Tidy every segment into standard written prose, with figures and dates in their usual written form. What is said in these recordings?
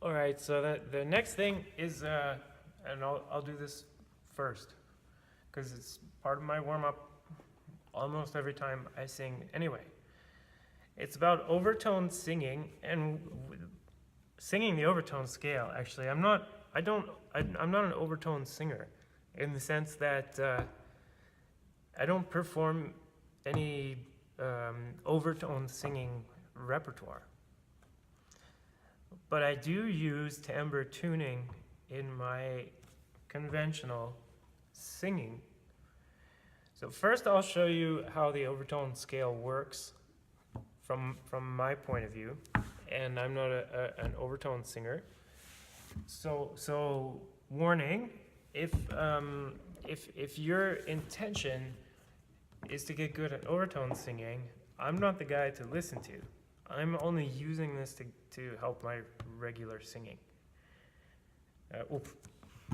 All right, so the next thing is, and I'll do this first, because it's part of my warm-up almost every time I sing anyway. It's about overtone singing and singing the overtone scale. Actually, I'm not an overtone singer in the sense that I don't perform any overtone singing repertoire. But I do use timbre tuning in my conventional singing. So first I'll show you how the overtone scale works from my point of view, and I'm not an overtone singer. So warning, if your intention is to get good at overtone singing, I'm not the guy to listen to. I'm only using this to help my regular singing.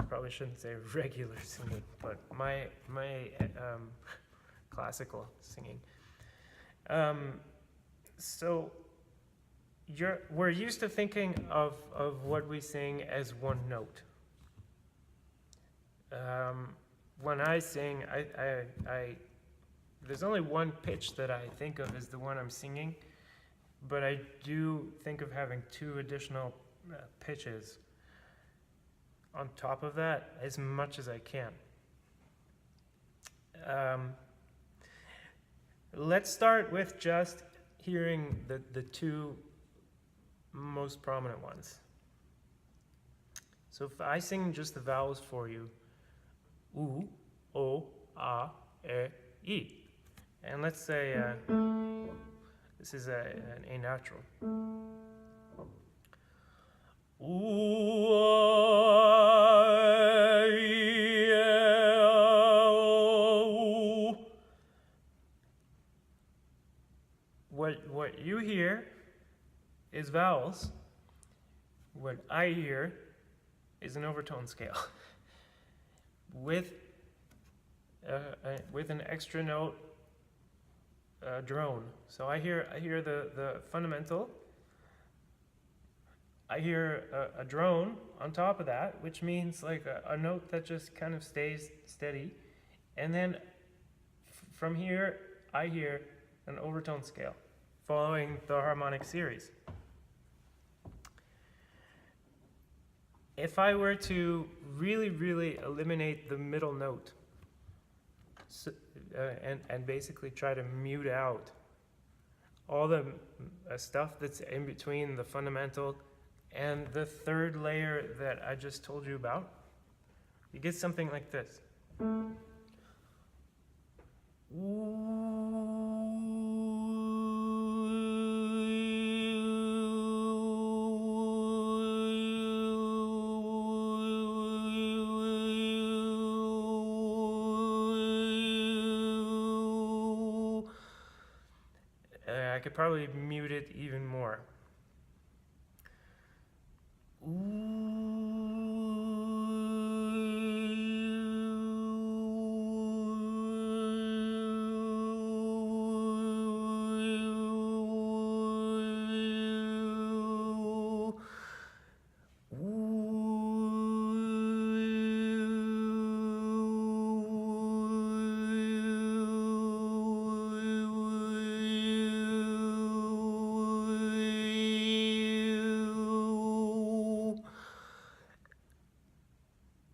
Probably shouldn't say regular singing, but my classical singing. So we're used to thinking of what we sing as one note. When I sing, there's only one pitch that I think of as the one I'm singing, but I do think of having two additional pitches on top of that as much as I can. Let's start with just hearing the two most prominent ones. So if I sing just the vowels for you, oo, o, a, e. And let's say this is an A natural. Ooh, a, e, o. What you hear is vowels. What I hear is an overtone scale with an extra note drone. So I hear the fundamental. I hear a drone on top of that, which means like a note that just kind of stays steady. And then from here, I hear an overtone scale following the harmonic series. If I were to really eliminate the middle note, and basically try to mute out all the stuff that's in between the fundamental and the third layer that I just told you about, you get something like this. I could probably mute it even more.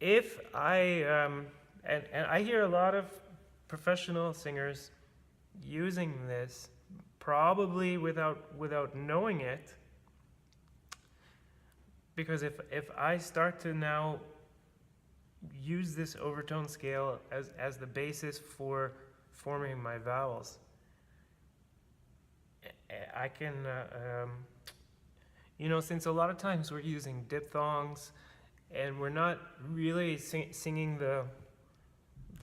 If and I hear a lot of professional singers using this, probably without knowing it, because if I start to now use this overtone scale as the basis for forming my vowels, I can, since a lot of times we're using diphthongs, and we're not really singing the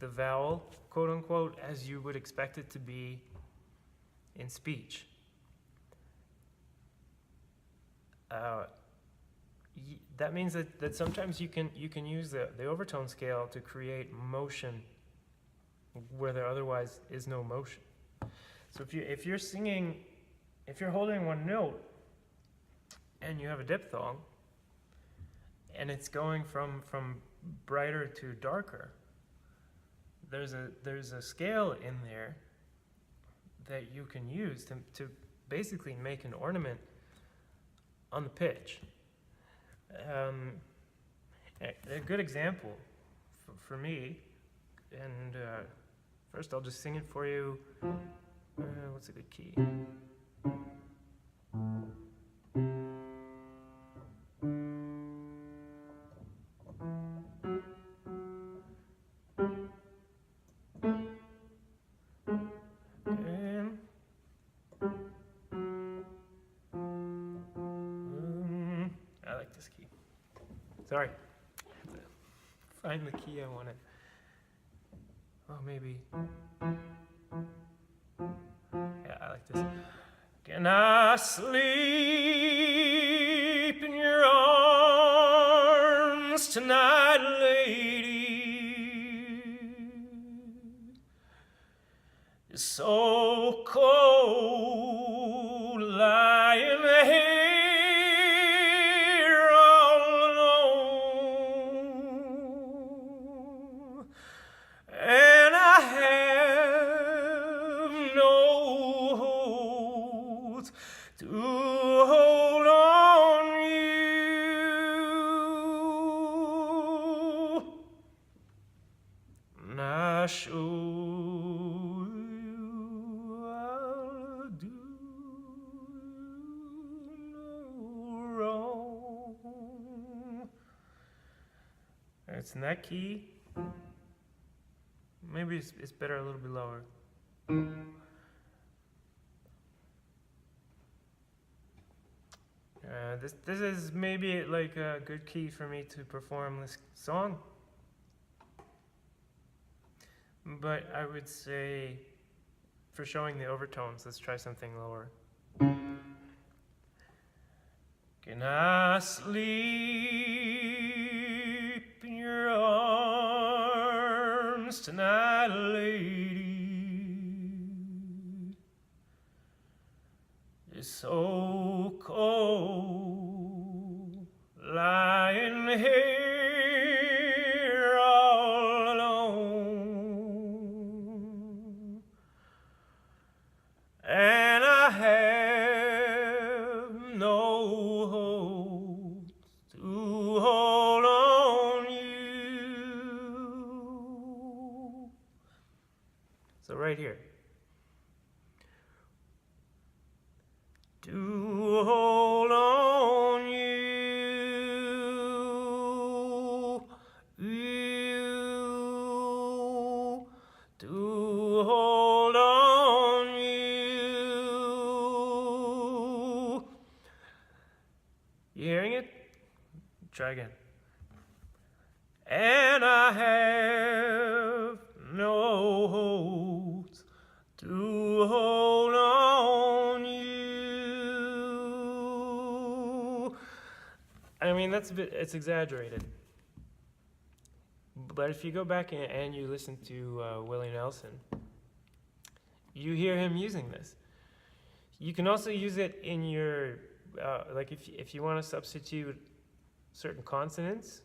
vowel, quote unquote, as you would expect it to be in speech. That means that sometimes you can use the overtone scale to create motion where there otherwise is no motion. So if you're singing, if you're holding one note and you have a diphthong, and it's going from brighter to darker. There's a scale in there that you can use to basically make an ornament on the pitch. A good example for me, and first I'll just sing it for you. What's a good key? I like this key. Sorry. Find the key I want to. Oh, maybe. Yeah, I like this. Can I sleep in your arms tonight, lady? It's so cold lying here all alone, and I have no hold to hold on you, and I show you I'll do no wrong. It's in that key. Maybe it's better a little bit lower. This is maybe like a good key for me to perform this song. But I would say, for showing the overtones, let's try something lower. Can I sleep in your arms tonight, lady? It's so cold lying here all alone, and I have no hope to hold on you. So right here. To hold on you, to hold on you. You hearing it? Try again. And I have no hopes to hold on you. I mean, it's exaggerated. But if you go back and you listen to Willie Nelson, you hear him using this. You can also use it in your, like if you want to substitute certain consonants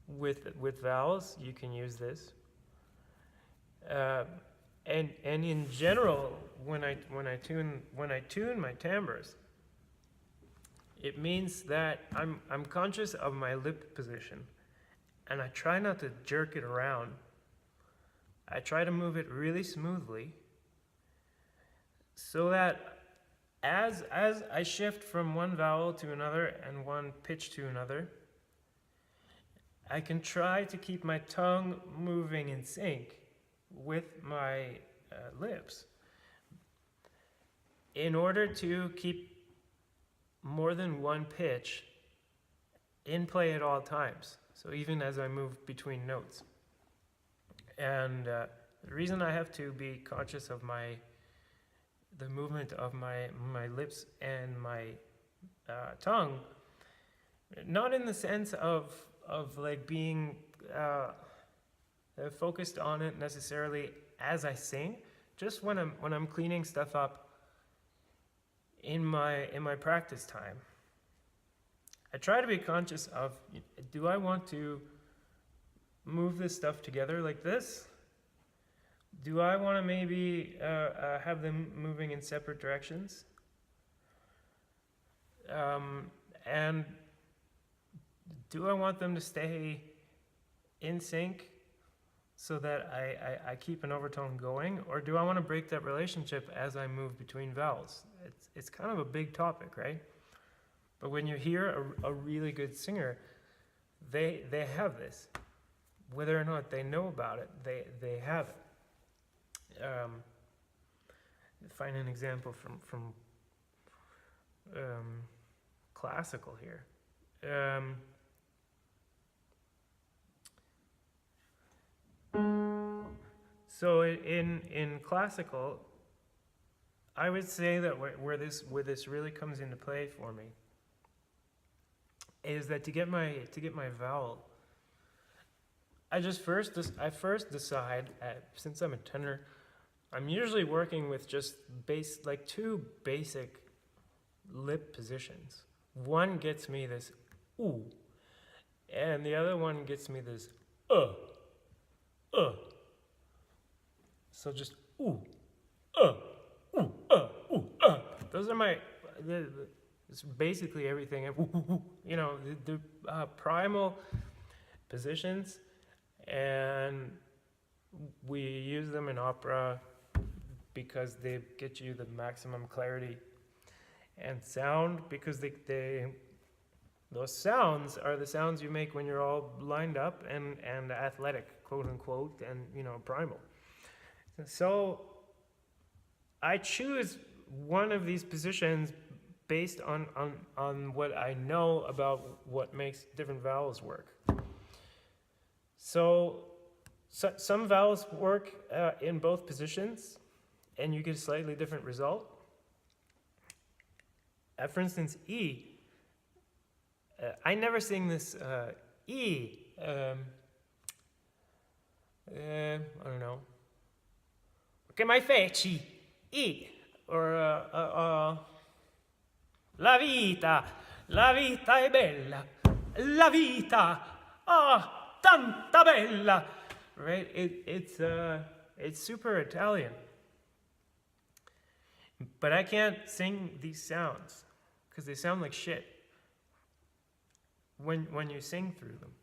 with vowels, you can use this. And in general, when I tune my timbres, it means that I'm conscious of my lip position, and I try not to jerk it around. I try to move it really smoothly, so that as I shift from one vowel to another and one pitch to another, I can try to keep my tongue moving in sync with my lips in order to keep more than one pitch in play at all times. So even as I move between notes. And the reason I have to be conscious of the movement of my lips and my tongue, not in the sense of like being focused on it necessarily as I sing, just when I'm cleaning stuff up, in my practice time, I try to be conscious of, do I want to move this stuff together like this? Do I want to maybe have them moving in separate directions? And do I want them to stay in sync so that I keep an overtone going? Or do I want to break that relationship as I move between vowels? It's kind of a big topic, right? But when you hear a really good singer, they have this. Whether or not they know about it, they have it. Find an example from classical here. So in classical, I would say that where this really comes into play for me is that to get my vowel, I first decide, since I'm a tenor, I'm usually working with just two basic lip positions. One gets me this ooh, and the other one gets me this uh. So just ooh, ooh, ooh, Those are it's basically everything. You know, the primal positions, and we use them in opera because they get you the maximum clarity and sound, because those sounds are the sounds you make when you're all lined up and athletic, quote unquote, and primal. So I choose one of these positions based on what I know about what makes different vowels work. So some vowels work in both positions, and you get a slightly different result. For instance, E. I never sing this E. I don't know. Che mai feci? E. Or la vita è bella. La vita, tanta bella. Right? It's super Italian. But I can't sing these sounds because they sound like shit when you sing through them.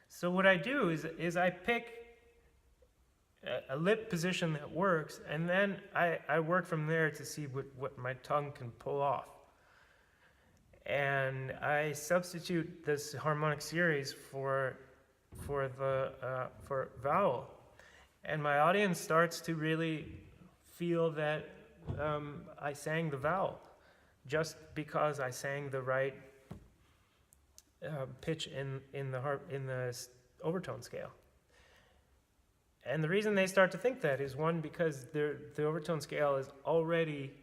So what I do is I pick a lip position that works, and then I work from there to see what my tongue can pull off. And I substitute this harmonic series for vowel, and my audience starts to really feel that I sang the vowel just because I sang the right pitch in the overtone scale. And the reason they start to think that is, one, because the overtone scale is already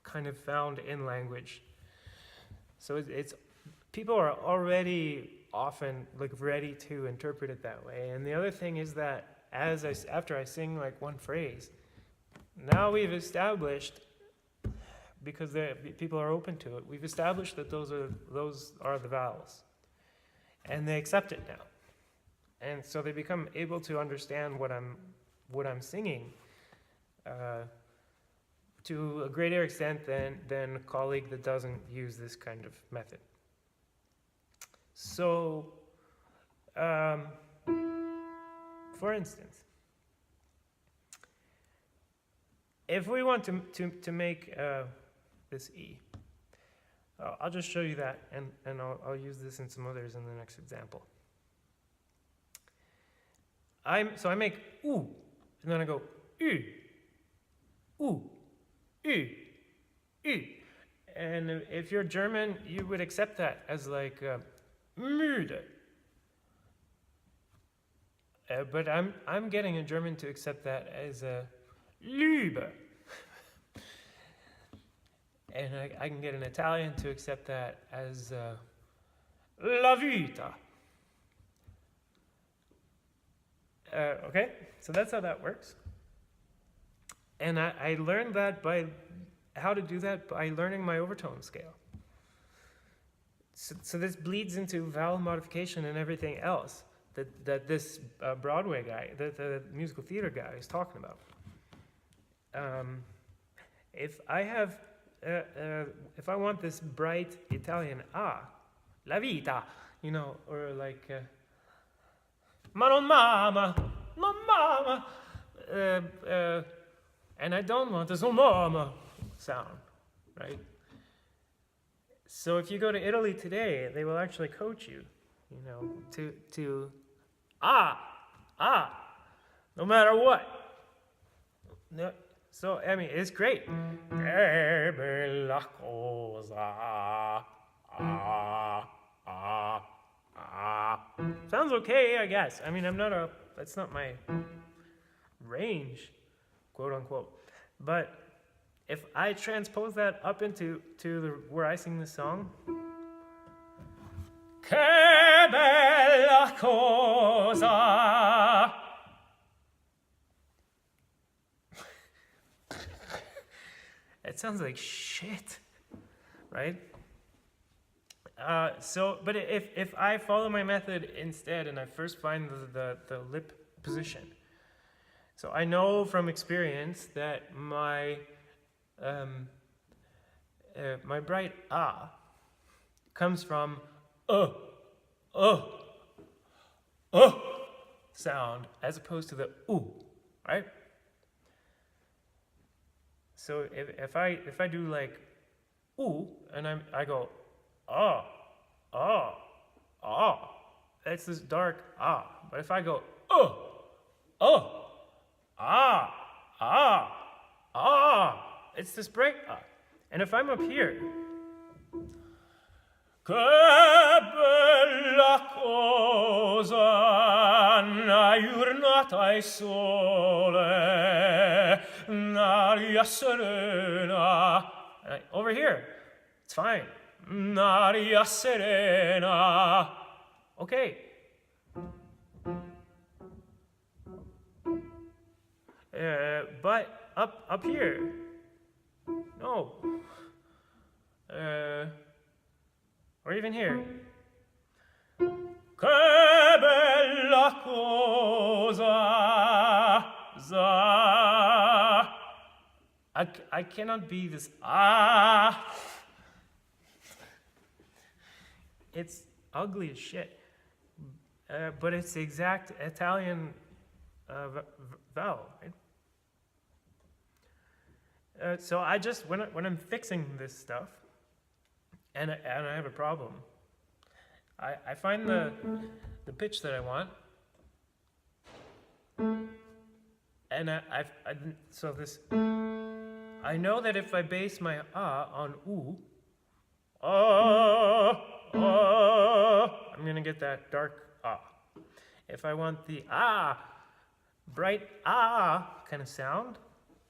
kind of found in language. So it's people are already often ready to interpret it that way. And the other thing is that after I sing one phrase, now we've established, because people are open to it, we've established that those are the vowels, and they accept it now. And so they become able to understand what I'm singing to a greater extent than a colleague that doesn't use this kind of method. So, for instance, if we want to make this E, I'll just show you that, and I'll use this in some others in the next example. So I make oo, and then I go oo, oo, oo, oo. And if you're German, you would accept that as müde. But I'm getting a German to accept that as Liebe. And I can get an Italian to accept that as la vita. Okay, so that's how that works. And I learned that by how to do that by learning my overtone scale. So this bleeds into vowel modification and everything else that this Broadway guy, the musical theater guy is talking about. If I have, if I want this bright Italian la vita, you know, or like, ma non mama, non mama, and I don't want this mama sound, right? So if you go to Italy today, they will actually coach you, you know, to no matter what. No, so I mean, it's great. Che bella cosa, sounds okay, I guess. I mean, that's not my range, quote unquote. But if I transpose that up into where I sing this song, che bella cosa. It sounds like shit, right? But if I follow my method instead, and I first find the lip position, so I know from experience that my bright comes from sound as opposed to the right? So if I do like and I go that's this dark but if I go it's this bright and if I'm up here, che bella cosa, una giornata e sole, un'aria serena. Over here, it's fine. Un'aria serena. Okay. But up here, no. Or even here. Che bella cosa, za. I cannot be this It's ugly as shit. But it's the exact Italian vowel, right? So I just, when I'm fixing this stuff, and I have a problem, I find the pitch that I want, and I know that if I base my on I'm gonna get that dark If I want the bright kind of sound,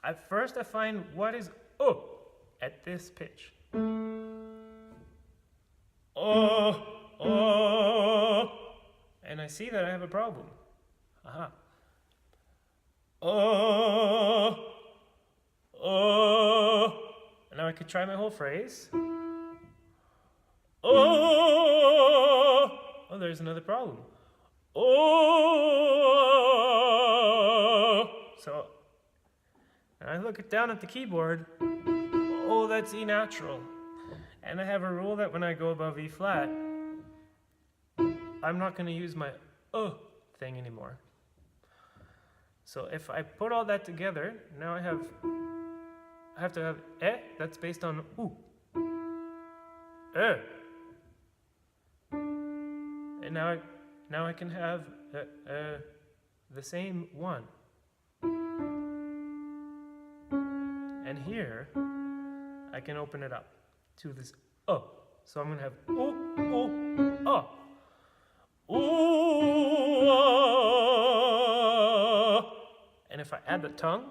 at first I find what is at this pitch. And I see that I have a problem. And now I could try my whole phrase. Oh, there's another problem. So, and I look down at the keyboard. That's E natural. And I have a rule that when I go above E flat, I'm not going to use my thing anymore. So if I put all that together, now I have to have that's based on and now I can have the same one. And here I can open it up to this So I'm going to have and if I add the tongue,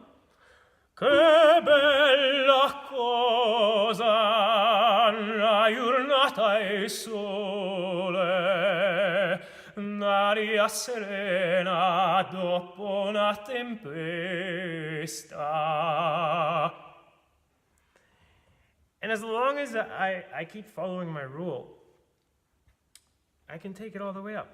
che bella cosa, una giornata e sole, un'aria serena dopo una tempesta. And as long as I keep following my rule, I can take it all the way up.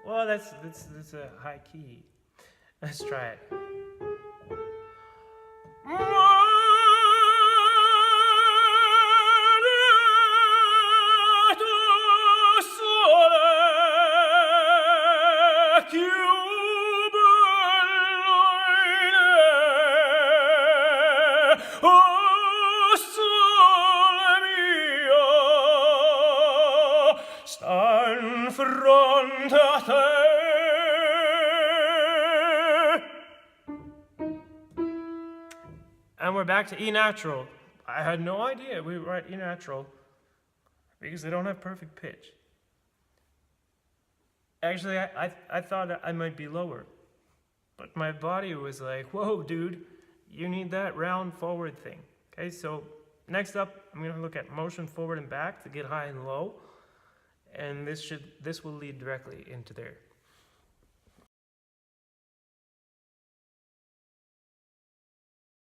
Well, that's a high key. Let's try it. And we're back to E natural. I had no idea we were at E natural because they don't have perfect pitch. Actually, I thought I might be lower, but my body was like, whoa, dude, you need that round forward thing. Okay, so next up, I'm going to look at motion forward and back to get high and low, and this will lead directly into there.